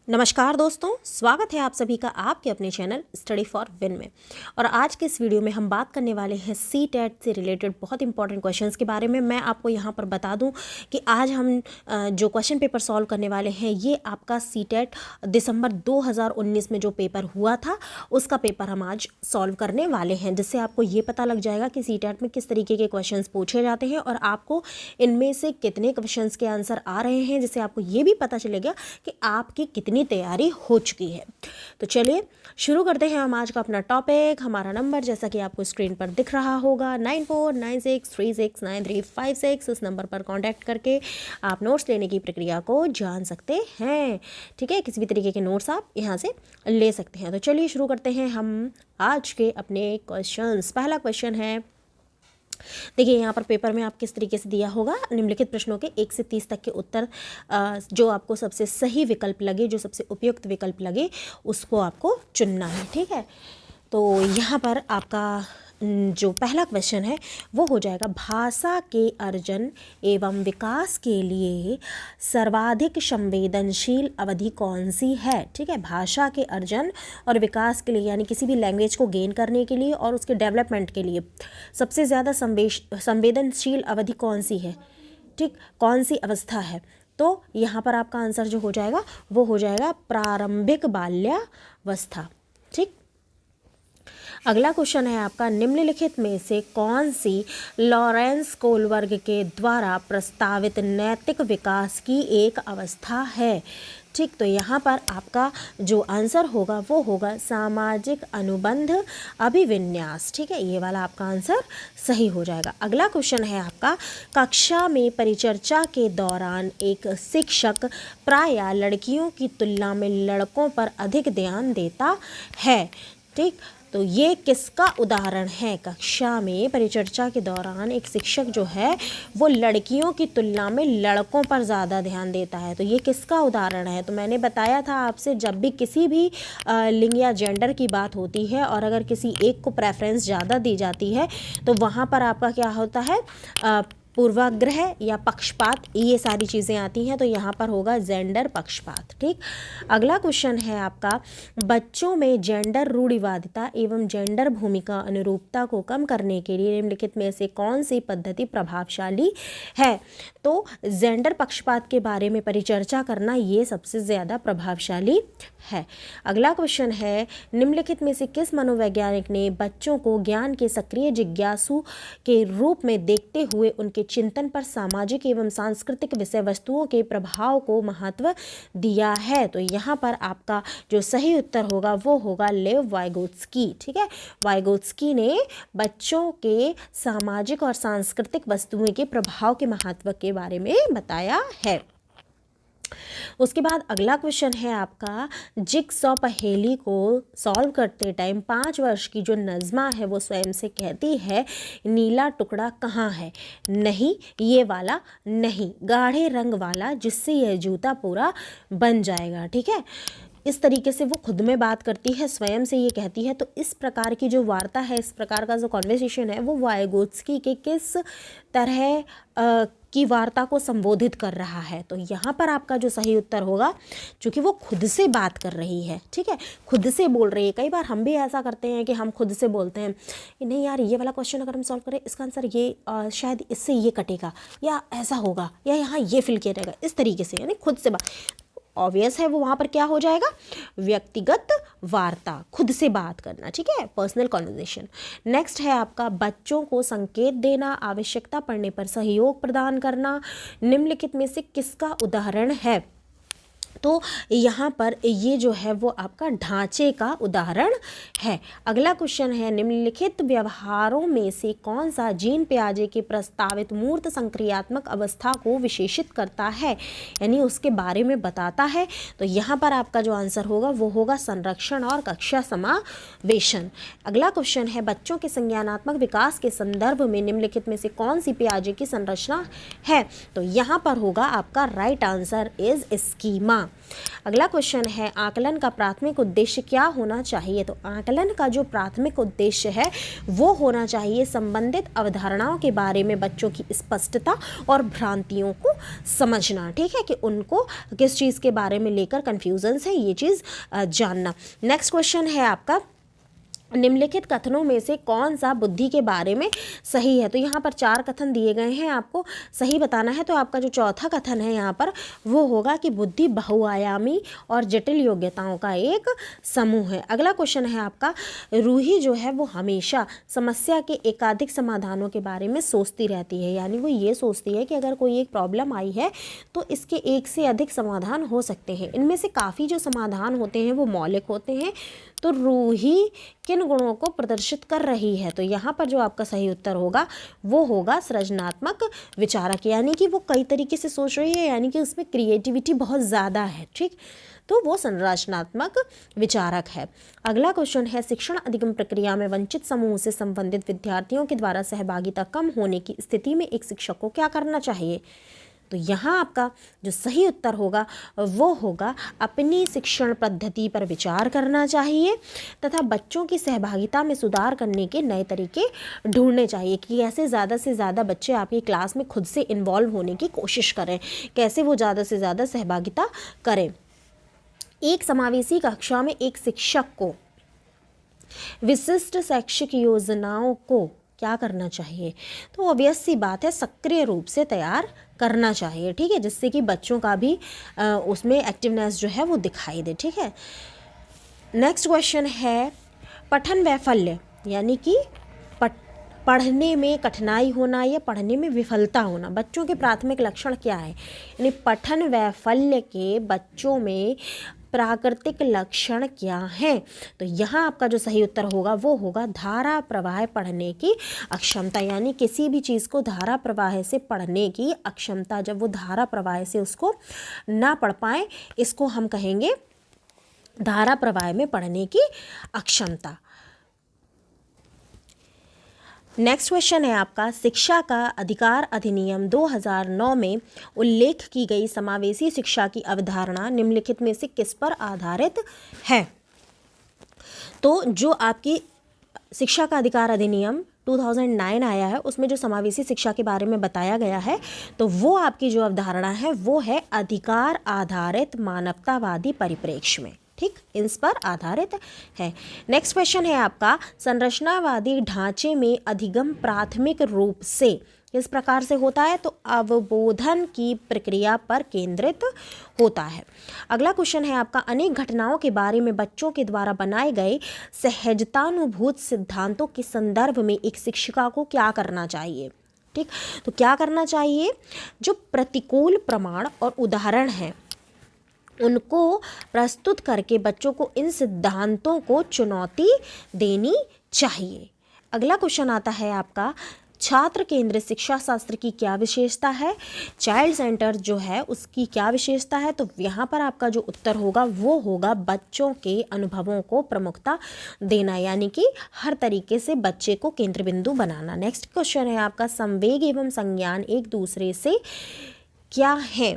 नमस्कार दोस्तों, स्वागत है आप सभी का आपके अपने चैनल स्टडी फॉर विन में। और आज के इस वीडियो में हम बात करने वाले हैं सी टेट से रिलेटेड बहुत इंपॉर्टेंट क्वेश्चंस के बारे में। मैं आपको यहाँ पर बता दूँ कि आज हम जो क्वेश्चन पेपर सॉल्व करने वाले हैं ये आपका सी टेट दिसंबर 2019 में जो पेपर हुआ था उसका पेपर हम आज सॉल्व करने वाले हैं, जिससे आपको ये पता लग जाएगा कि सी टेट में किस तरीके के क्वेश्चन पूछे जाते हैं और आपको इनमें से कितने क्वेश्चन के आंसर आ रहे हैं, जिससे आपको ये भी पता चलेगा कि आपकी कितनी तैयारी हो चुकी है। तो चलिए शुरू करते हैं हम आज का अपना टॉपिक। हमारा नंबर जैसा कि आपको स्क्रीन पर दिख रहा होगा 9496369356। इस नंबर पर कांटेक्ट करके आप नोट्स लेने की प्रक्रिया को जान सकते हैं। ठीक है, किसी भी तरीके के नोट्स आप यहाँ से ले सकते हैं। तो चलिए शुरू करते हैं हम आज के अपने क्वेश्चंस। पहला क्वेश्चन है, देखिए यहाँ पर पेपर में आप किस तरीके से दिया होगा, निम्नलिखित प्रश्नों के 1 से 30 तक के उत्तर जो आपको सबसे सही विकल्प लगे, जो सबसे उपयुक्त विकल्प लगे, उसको आपको चुनना है। ठीक है, तो यहाँ पर आपका जो पहला क्वेश्चन है वो हो जाएगा, भाषा के अर्जन एवं विकास के लिए सर्वाधिक संवेदनशील अवधि कौन सी है। ठीक है, भाषा के अर्जन और विकास के लिए यानी किसी भी लैंग्वेज को गेन करने के लिए और उसके डेवलपमेंट के लिए सबसे ज़्यादा संवेदनशील अवधि कौन सी है। ठीक, कौन सी अवस्था है। तो यहाँ पर आपका आंसर जो हो जाएगा वो हो जाएगा प्रारंभिक बाल्यावस्था। ठीक, अगला क्वेश्चन है आपका, निम्नलिखित में से कौन सी लॉरेंस कोलबर्ग के द्वारा प्रस्तावित नैतिक विकास की एक अवस्था है। ठीक, तो यहाँ पर आपका जो आंसर होगा वो होगा सामाजिक अनुबंध अभिविन्यास। ठीक है, ये वाला आपका आंसर सही हो जाएगा। अगला क्वेश्चन है आपका, कक्षा में परिचर्चा के दौरान एक शिक्षक प्रायः लड़कियों की तुलना में लड़कों पर अधिक ध्यान देता है। ठीक, तो ये किसका उदाहरण है। कक्षा में परिचर्चा के दौरान एक शिक्षक जो है वो लड़कियों की तुलना में लड़कों पर ज़्यादा ध्यान देता है, तो ये किसका उदाहरण है। तो मैंने बताया था आपसे, जब भी किसी भी लिंग या जेंडर की बात होती है और अगर किसी एक को प्रेफरेंस ज़्यादा दी जाती है तो वहाँ पर आपका क्या होता है, पूर्वाग्रह या पक्षपात, ये सारी चीज़ें आती हैं। तो यहाँ पर होगा जेंडर पक्षपात। ठीक, अगला क्वेश्चन है आपका, बच्चों में जेंडर रूढ़िवादिता एवं जेंडर भूमिका अनुरूपता को कम करने के लिए निम्नलिखित में से कौन सी पद्धति प्रभावशाली है। तो जेंडर पक्षपात के बारे में परिचर्चा करना ये सबसे ज़्यादा प्रभावशाली है। अगला क्वेश्चन है, निम्नलिखित में से किस मनोवैज्ञानिक ने बच्चों को ज्ञान के सक्रिय जिज्ञासु के रूप में देखते हुए उनके चिंतन पर सामाजिक एवं सांस्कृतिक विषय वस्तुओं के प्रभाव को महत्व दिया है। तो यहाँ पर आपका जो सही उत्तर होगा वो होगा लेव वाइगोत्स्की। ठीक है, वाइगोत्स्की ने बच्चों के सामाजिक और सांस्कृतिक वस्तुओं के प्रभाव के महत्व के बारे में बताया है। उसके बाद अगला क्वेश्चन है आपका, जिगसॉ पहेली को सॉल्व करते टाइम 5 वर्ष की जो नज़मा है वो स्वयं से कहती है, नीला टुकड़ा कहाँ है। नहीं, ये वाला नहीं, गाढ़े रंग वाला जिससे यह जूता पूरा बन जाएगा। ठीक है, इस तरीके से वो खुद में बात करती है, स्वयं से ये कहती है। तो इस प्रकार की जो वार्ता है, इस प्रकार का जो कॉन्वर्सेशन है वो वाइगोत्स्की के किस तरह की वार्ता को संबोधित कर रहा है। तो यहाँ पर आपका जो सही उत्तर होगा, चूँकि वो खुद से बात कर रही है, ठीक है, खुद से बोल रही है। कई बार हम भी ऐसा करते हैं कि हम खुद से बोलते हैं, नहीं यार ये वाला क्वेश्चन अगर हम सॉल्व करें इसका आंसर ये शायद इससे ये कटेगा या ऐसा होगा या यहाँ ये फिल किया जाएगा, इस तरीके से, यानी खुद से बात। ऑब्वियस है वो वहाँ पर क्या हो जाएगा, व्यक्तिगत वार्ता, खुद से बात करना। ठीक है, पर्सनल कॉन्वर्सेशन। नेक्स्ट है आपका, बच्चों को संकेत देना, आवश्यकता पड़ने पर सहयोग प्रदान करना, निम्नलिखित में से किसका उदाहरण है। तो यहाँ पर ये जो है वो आपका ढांचे का उदाहरण है। अगला क्वेश्चन है, निम्नलिखित व्यवहारों में से कौन सा जीन पियाजे के प्रस्तावित मूर्त संक्रियात्मक अवस्था को विशेषित करता है, यानी उसके बारे में बताता है। तो यहाँ पर आपका जो आंसर होगा वो होगा संरक्षण और कक्षा समावेशन। अगला क्वेश्चन है, बच्चों के संज्ञानात्मक विकास के संदर्भ में निम्नलिखित में से कौन सी पियाजे की संरचना है। तो यहाँ पर होगा आपका राइट आंसर इज स्कीमा। अगला क्वेश्चन है आकलन का प्राथमिक उद्देश्य क्या होना चाहिए। तो आकलन का जो प्राथमिक उद्देश्य है वो होना चाहिए संबंधित अवधारणाओं के बारे में बच्चों की स्पष्टता और भ्रांतियों को समझना, ठीक है, कि उनको किस चीज़ के बारे में लेकर कन्फ्यूजन्स है ये चीज़ जानना। नेक्स्ट क्वेश्चन है आपका निम्नलिखित कथनों में से कौन सा बुद्धि के बारे में सही है। तो यहाँ पर 4 कथन दिए गए हैं, आपको सही बताना है। तो आपका जो चौथा कथन है यहाँ पर वो होगा कि बुद्धि बहुआयामी और जटिल योग्यताओं का एक समूह है। अगला क्वेश्चन है आपका रूही जो है वो हमेशा समस्या के एकाधिक समाधानों के बारे में सोचती रहती है, यानी वो ये सोचती है कि अगर कोई एक प्रॉब्लम आई है तो इसके एक से अधिक समाधान हो सकते हैं। इनमें से काफ़ी जो समाधान होते हैं वो मौलिक होते हैं। तो रूही किन गुणों को प्रदर्शित कर रही है। तो यहाँ पर जो आपका सही उत्तर होगा वो होगा सृजनात्मक विचारक, यानी कि वो कई तरीके से सोच रही है, यानी कि उसमें क्रिएटिविटी बहुत ज़्यादा है, ठीक, तो वो संरचनात्मक विचारक है। अगला क्वेश्चन है शिक्षण अधिगम प्रक्रिया में वंचित समूह से संबंधित विद्यार्थियों के द्वारा सहभागिता कम होने की स्थिति में एक शिक्षक को क्या करना चाहिए। तो यहाँ आपका जो सही उत्तर होगा वो होगा अपनी शिक्षण पद्धति पर विचार करना चाहिए तथा बच्चों की सहभागिता में सुधार करने के नए तरीके ढूंढने चाहिए कि कैसे ज़्यादा से ज़्यादा बच्चे आपकी क्लास में खुद से इन्वॉल्व होने की कोशिश करें, कैसे वो ज़्यादा से ज़्यादा सहभागिता करें। एक समावेशी कक्षा में एक शिक्षक को विशिष्ट शैक्षिक योजनाओं को क्या करना चाहिए। तो ऑब्वियस सी बात है सक्रिय रूप से तैयार करना चाहिए, ठीक है, जिससे कि बच्चों का भी उसमें एक्टिवनेस जो है वो दिखाई दे, ठीक है। नेक्स्ट क्वेश्चन है पठन वैफल्य, यानी कि पढ़ने में कठिनाई होना या पढ़ने में विफलता होना बच्चों के प्राथमिक लक्षण क्या है। यानी पठन वैफल्य के बच्चों में प्राकृतिक लक्षण क्या हैं। तो यहाँ आपका जो सही उत्तर होगा वो होगा धारा प्रवाह पढ़ने की अक्षमता, यानी किसी भी चीज़ को धारा प्रवाह से पढ़ने की अक्षमता, जब वो धारा प्रवाह से उसको ना पढ़ पाए इसको हम कहेंगे धारा प्रवाह में पढ़ने की अक्षमता। नेक्स्ट क्वेश्चन है आपका शिक्षा का अधिकार अधिनियम 2009 में उल्लेख की गई समावेशी शिक्षा की अवधारणा निम्नलिखित में से किस पर आधारित है। तो जो आपकी शिक्षा का अधिकार अधिनियम 2009 आया है उसमें जो समावेशी शिक्षा के बारे में बताया गया है तो वो आपकी जो अवधारणा है वो है अधिकार आधारित मानवतावादी परिप्रेक्ष्य में, ठीक, इस पर आधारित है। नेक्स्ट क्वेश्चन है आपका संरचनावादी ढांचे में अधिगम प्राथमिक रूप से किस प्रकार से होता है। तो अवबोधन की प्रक्रिया पर केंद्रित होता है। अगला क्वेश्चन है आपका अनेक घटनाओं के बारे में बच्चों के द्वारा बनाए गए सहजतानुभूत सिद्धांतों के संदर्भ में एक शिक्षिका को क्या करना चाहिए, ठीक। तो क्या करना चाहिए, जो प्रतिकूल प्रमाण और उदाहरण हैं उनको प्रस्तुत करके बच्चों को इन सिद्धांतों को चुनौती देनी चाहिए। अगला क्वेश्चन आता है आपका छात्र केंद्रित शिक्षा शास्त्र की क्या विशेषता है, चाइल्ड सेंटर जो है उसकी क्या विशेषता है। तो यहाँ पर आपका जो उत्तर होगा वो होगा बच्चों के अनुभवों को प्रमुखता देना, यानी कि हर तरीके से बच्चे को केंद्र बिंदु बनाना। नेक्स्ट क्वेश्चन है आपका संवेग एवं संज्ञान एक दूसरे से क्या है,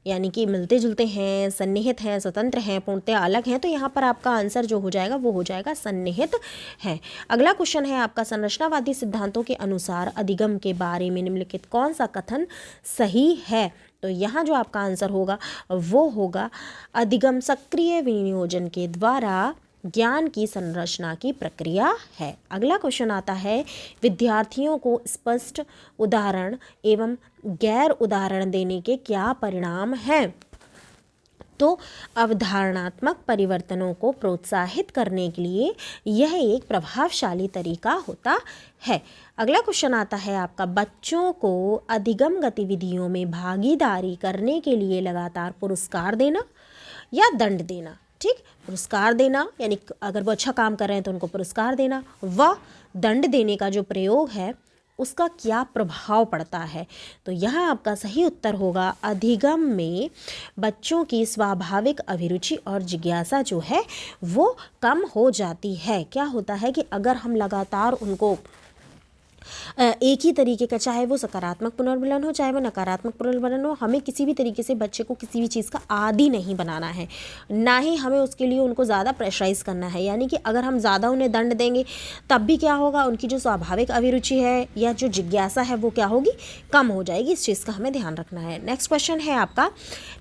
यानी कि मिलते जुलते हैं, सन्निहित हैं, स्वतंत्र हैं, पूर्णतः अलग हैं। तो यहाँ पर आपका आंसर जो हो जाएगा वो हो जाएगा सन्निहित है। अगला क्वेश्चन है आपका संरचनावादी सिद्धांतों के अनुसार अधिगम के बारे में निम्नलिखित कौन सा कथन सही है। तो यहाँ जो आपका आंसर होगा वो होगा अधिगम सक्रिय विनियोजन के द्वारा ज्ञान की संरचना की प्रक्रिया है। अगला क्वेश्चन आता है विद्यार्थियों को स्पष्ट उदाहरण एवं गैर उदाहरण देने के क्या परिणाम हैं। तो अवधारणात्मक परिवर्तनों को प्रोत्साहित करने के लिए यह एक प्रभावशाली तरीका होता है। अगला क्वेश्चन आता है आपका बच्चों को अधिगम गतिविधियों में भागीदारी करने के लिए लगातार पुरस्कार देना या दंड देना, ठीक। पुरस्कार देना यानी अगर वो अच्छा काम कर रहे हैं तो उनको पुरस्कार देना, व दंड देने का जो प्रयोग है उसका क्या प्रभाव पड़ता है। तो यहाँ आपका सही उत्तर होगा अधिगम में बच्चों की स्वाभाविक अभिरुचि और जिज्ञासा जो है वो कम हो जाती है। क्या होता है कि अगर हम लगातार उनको एक ही तरीके का, चाहे वो सकारात्मक पुनर्मिलन हो चाहे वो नकारात्मक पुनर्मिलन हो, हमें किसी भी तरीके से बच्चे को किसी भी चीज़ का आदी नहीं बनाना है, ना ही हमें उसके लिए उनको ज़्यादा प्रेशराइज़ करना है। यानी कि अगर हम ज़्यादा उन्हें दंड देंगे तब भी क्या होगा, उनकी जो स्वाभाविक अभिरुचि है या जो जिज्ञासा है वो क्या होगी, कम हो जाएगी। इस चीज़ का हमें ध्यान रखना है। नेक्स्ट क्वेश्चन है आपका,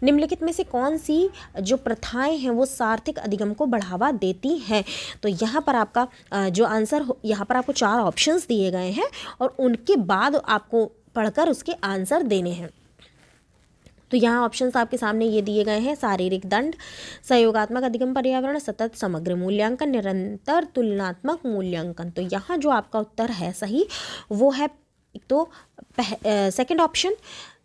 निम्नलिखित में से कौन सी जो प्रथाएं हैं वो सार्थक अधिगम को बढ़ावा देती हैं। तो यहाँ पर आपका जो आंसर, यहाँ पर आपको 4 ऑप्शंस दिए गए हैं और उनके बाद आपको पढ़कर उसके आंसर देने हैं। तो यहाँ ऑप्शंस आपके सामने ये दिए गए हैं, शारीरिक दंड, सहयोगात्मक अधिगम पर्यावरण, सतत समग्र मूल्यांकन, निरंतर तुलनात्मक मूल्यांकन। तो यहाँ जो आपका उत्तर है सही वो है तो सेकंड ऑप्शन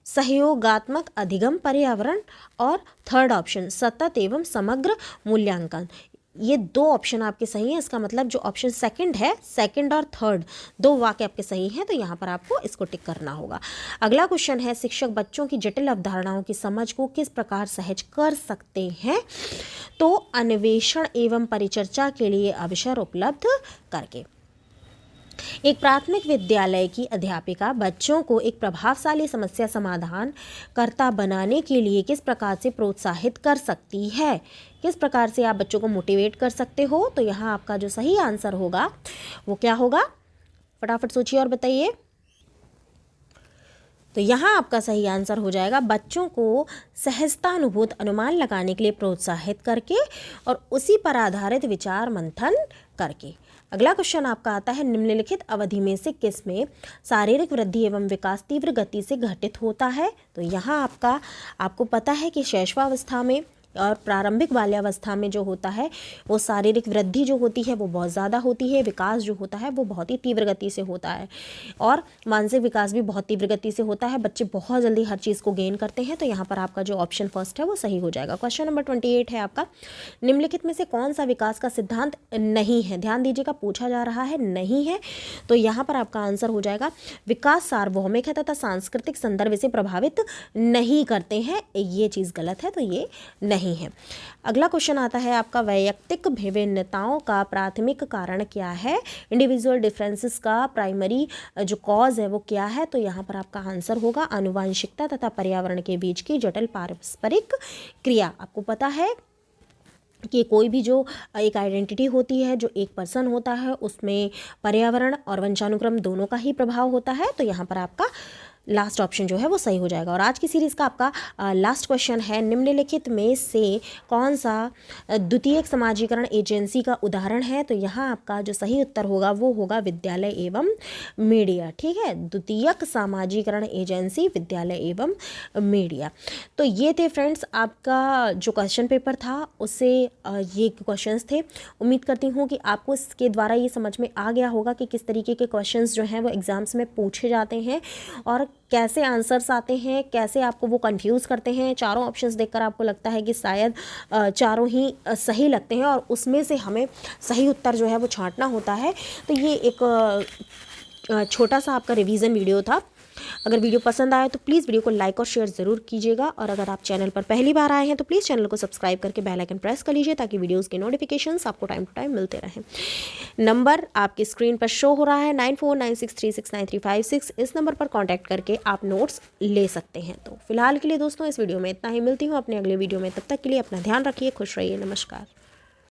सहयोगात्मक अधिगम पर्यावरण और थर्ड ऑप्शन सतत एवं समग्र मूल्यांकन। ये 2 ऑप्शन आपके सही हैं। इसका मतलब जो ऑप्शन सेकंड है, सेकंड और थर्ड 2 वाक्य आपके सही हैं, तो यहाँ पर आपको इसको टिक करना होगा। अगला क्वेश्चन है, शिक्षक बच्चों की जटिल अवधारणाओं की समझ को किस प्रकार सहज कर सकते हैं। तो अन्वेषण एवं परिचर्चा के लिए अवसर उपलब्ध करके। एक प्राथमिक विद्यालय की अध्यापिका बच्चों को एक प्रभावशाली समस्या समाधान कर्ता बनाने के लिए किस प्रकार से प्रोत्साहित कर सकती है। किस प्रकार से आप बच्चों को मोटिवेट कर सकते हो। तो यहाँ आपका जो सही आंसर होगा वो क्या होगा, फटाफट सोचिए और बताइए। तो यहाँ आपका सही आंसर हो जाएगा, बच्चों को सहजतानुभूत अनुमान लगाने के लिए प्रोत्साहित करके और उसी पर आधारित विचार मंथन करके। अगला क्वेश्चन आपका आता है, निम्नलिखित अवधि में से किस में शारीरिक वृद्धि एवं विकास तीव्र गति से घटित होता है। तो यहाँ आपको पता है कि शैशवावस्था में और प्रारंभिक बाल्यावस्था में जो होता है वो शारीरिक वृद्धि जो होती है वो बहुत ज़्यादा होती है, विकास जो होता है वो बहुत ही तीव्र गति से होता है और मानसिक विकास भी बहुत तीव्र गति से होता है। बच्चे बहुत जल्दी हर चीज़ को गेन करते हैं। तो यहाँ पर आपका जो ऑप्शन फर्स्ट है वो सही हो जाएगा। क्वेश्चन नंबर 28 है आपका, निम्नलिखित में से कौन सा विकास का सिद्धांत नहीं है। ध्यान दीजिएगा, पूछा जा रहा है नहीं है, तो यहाँ पर आपका आंसर हो जाएगा विकास सार्वभौमिक है तथा सांस्कृतिक संदर्भ से प्रभावित नहीं करते हैं। ये चीज़ गलत है, तो ये नहीं है। अगला क्वेश्चन आता है आपका, वैयक्तिक विभिन्नताओं का प्राथमिक कारण क्या है। इंडिविजुअल डिफरेंसेस का प्राइमरी जो कॉज है वो क्या है। तो यहाँ पर आपका आंसर होगा आनुवंशिकता तथा पर्यावरण के बीच की जटिल पारस्परिक क्रिया। आपको पता है कि कोई भी जो एक आइडेंटिटी होती है, जो एक पर्सन होता है, उसमें पर्यावरण और वंशानुक्रम दोनों का ही प्रभाव होता है। तो यहाँ पर आपका लास्ट ऑप्शन जो है वो सही हो जाएगा। और आज की सीरीज़ का आपका लास्ट क्वेश्चन है, निम्नलिखित में से कौन सा द्वितीयक समाजीकरण एजेंसी का उदाहरण है। तो यहाँ आपका जो सही उत्तर होगा वो होगा विद्यालय एवं मीडिया। ठीक है, द्वितीयक समाजीकरण एजेंसी, विद्यालय एवं मीडिया। तो ये थे फ्रेंड्स आपका जो क्वेश्चन पेपर था, उससे ये क्वेश्चंस थे। उम्मीद करती हूँ कि आपको इसके द्वारा ये समझ में आ गया होगा कि किस तरीके के क्वेश्चंस जो हैं वो एग्ज़ाम्स में पूछे जाते हैं और कैसे आंसर्स आते हैं, कैसे आपको वो कंफ्यूज करते हैं। चारों ऑप्शंस देखकर आपको लगता है कि शायद चारों ही सही लगते हैं और उसमें से हमें सही उत्तर जो है वो छांटना होता है। तो ये एक छोटा सा आपका रिवीजन वीडियो था। अगर वीडियो पसंद आए तो प्लीज़ वीडियो को लाइक और शेयर ज़रूर कीजिएगा और अगर आप चैनल पर पहली बार आए हैं तो प्लीज़ चैनल को सब्सक्राइब करके बेल आइकन प्रेस कर लीजिए ताकि वीडियोस के नोटिफिकेशंस आपको टाइम टू टाइम मिलते रहें। नंबर आपकी स्क्रीन पर शो हो रहा है 9496369356। इस नंबर पर कॉन्टैक्ट करके आप नोट्स ले सकते हैं। तो फिलहाल के लिए दोस्तों इस वीडियो में इतना ही, मिलती हूँ अपने अगले वीडियो में। तब तक के लिए अपना ध्यान रखिए, खुश रहिए, नमस्कार।